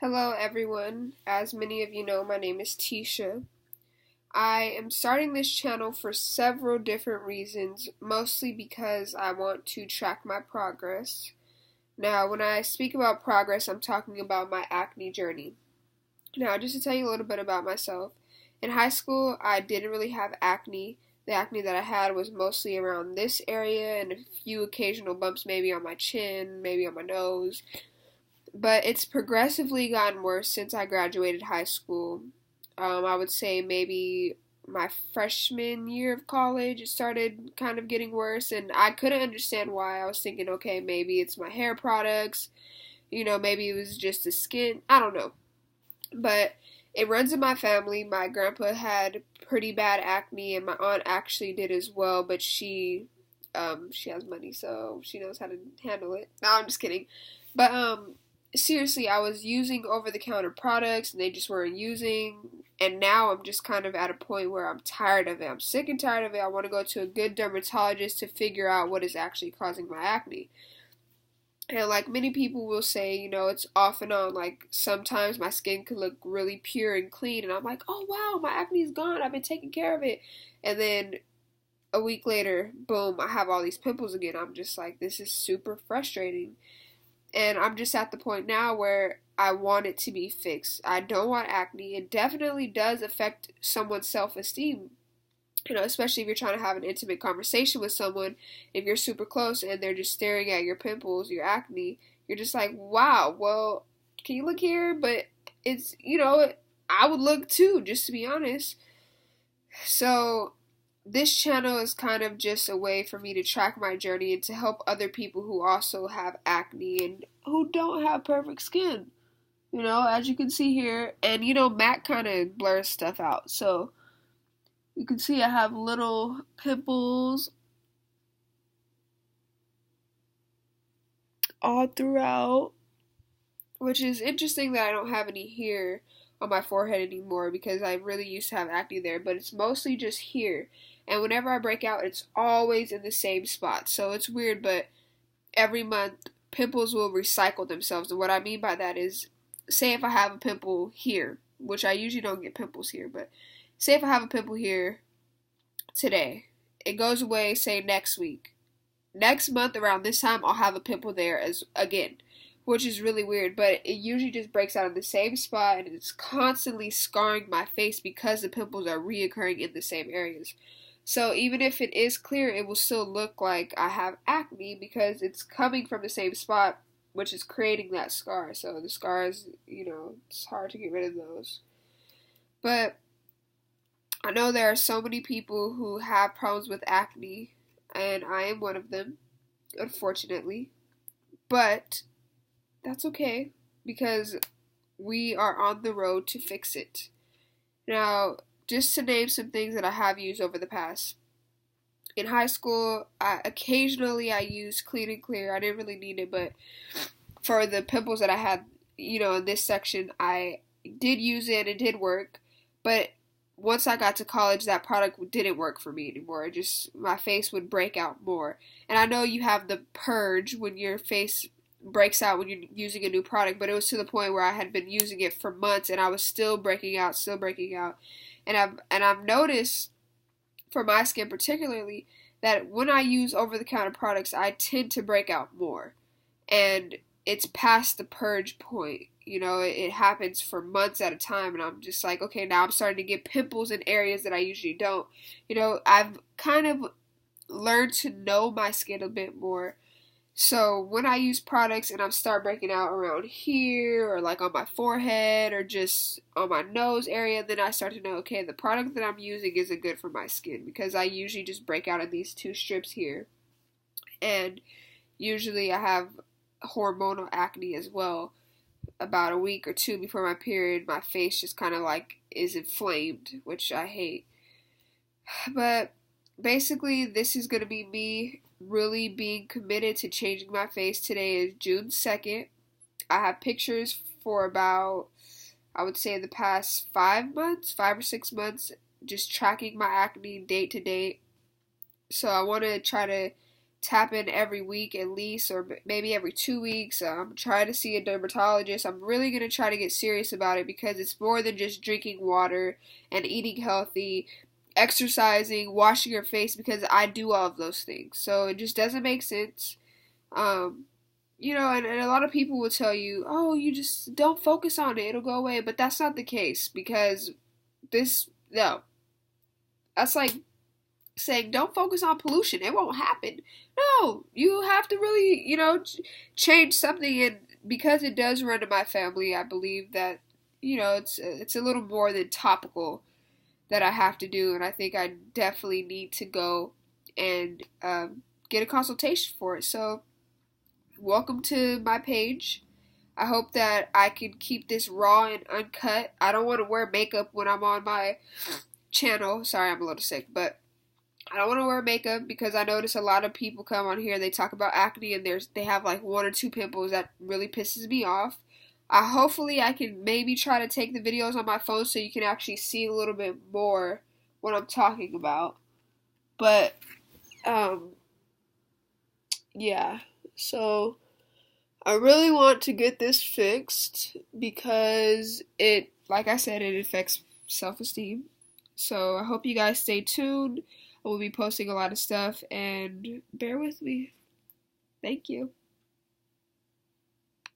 Hello, everyone. As many of you know, my name is Tisha. I am starting this channel for several different reasons, mostly because I want to track my progress. Now, when I speak about progress, I'm talking about my acne journey. Now, just to tell you a little bit about myself, in high school, I didn't really have acne. The acne that I had was mostly around this area and a few occasional bumps, maybe on my chin, maybe on my nose. But it's progressively gotten worse since I graduated high school. I would say maybe my freshman year of college, it started kind of getting worse, and I couldn't understand why. I was thinking, okay, maybe it's my hair products, maybe it was just the skin. I don't know. But it runs in my family. My grandpa had pretty bad acne, and my aunt actually did as well, but she has money, so she knows how to handle it. No, I'm just kidding. But seriously, I was using over-the-counter products, and they just weren't using. And now I'm just kind of at a point where I'm tired of it. I'm sick and tired of it. I want to go to a good dermatologist to figure out what is actually causing my acne. And like many people will say, it's off and on. Like sometimes my skin could look really pure and clean, and I'm like, oh wow, my acne's gone. I've been taking care of it. And then a week later, boom, I have all these pimples again. I'm just like, this is super frustrating. And I'm just at the point now where I want it to be fixed. I don't want acne. It definitely does affect someone's self-esteem. Especially if you're trying to have an intimate conversation with someone, if you're super close and they're just staring at your pimples, your acne, you're just like, wow, well, can you look here? But it's, I would look too, just to be honest. So, this channel is kind of just a way for me to track my journey and to help other people who also have acne and who don't have perfect skin. As you can see here, and Mac kind of blurs stuff out. So, you can see I have little pimples all throughout, which is interesting that I don't have any here on my forehead anymore because I really used to have acne there, but it's mostly just here. And whenever I break out, it's always in the same spot. So it's weird, but every month pimples will recycle themselves. And what I mean by that is, say if I have a pimple here, which I usually don't get pimples here, but say if I have a pimple here today, it goes away, say next week. Next month around this time, I'll have a pimple there as again, which is really weird, but it usually just breaks out in the same spot and it's constantly scarring my face because the pimples are reoccurring in the same areas. So even if it is clear, it will still look like I have acne because it's coming from the same spot, which is creating that scar. So the scars, it's hard to get rid of those. But I know there are so many people who have problems with acne, and I am one of them, unfortunately. But that's okay because we are on the road to fix it. Now, just to name some things that I have used over the past. In high school, occasionally I used Clean and Clear. I didn't really need it, but for the pimples that I had, in this section, I did use it and it did work. But once I got to college, that product didn't work for me anymore. My face would break out more. And I know you have the purge when your face breaks out when you're using a new product, but it was to the point where I had been using it for months and I was still breaking out. And I've noticed for my skin particularly that when I use over-the-counter products, I tend to break out more. And it's past the purge point. It happens for months at a time, and I'm just like, okay, now I'm starting to get pimples in areas that I usually don't. I've kind of learned to know my skin a bit more. So when I use products and I start breaking out around here or like on my forehead or just on my nose area, then I start to know, okay, the product that I'm using isn't good for my skin because I usually just break out in these two strips here. And usually I have hormonal acne as well. About a week or two before my period, my face just kind of like is inflamed, which I hate. But basically, this is going to be me really being committed to changing my face. Today is June 2nd. I have pictures for about, I would say, the past 5 or 6 months, just tracking my acne date to date. So I want to try to tap in every week at least, or maybe every 2 weeks. Try to see a dermatologist. I'm really going to try to get serious about it because it's more than just drinking water and eating healthy, exercising, washing your face, because I do all of those things. So it just doesn't make sense. And a lot of people will tell you, oh, you just don't focus on it, it'll go away. But that's not the case, because no. That's like saying don't focus on pollution, it won't happen. No, you have to really, change something. And because it does run in my family, I believe that, it's a little more than topical that I have to do. And I think I definitely need to go and get a consultation for it. So, welcome to my page. I hope that I can keep this raw and uncut. I don't want to wear makeup when I'm on my channel. Sorry, I'm a little sick, but I don't want to wear makeup because I notice a lot of people come on here, they talk about acne, and they have like 1 or 2 pimples. That really pisses me off. Hopefully I can maybe try to take the videos on my phone so you can actually see a little bit more what I'm talking about. But yeah, so I really want to get this fixed because like I said, it affects self-esteem. So I hope you guys stay tuned. I will be posting a lot of stuff, and bear with me. Thank you.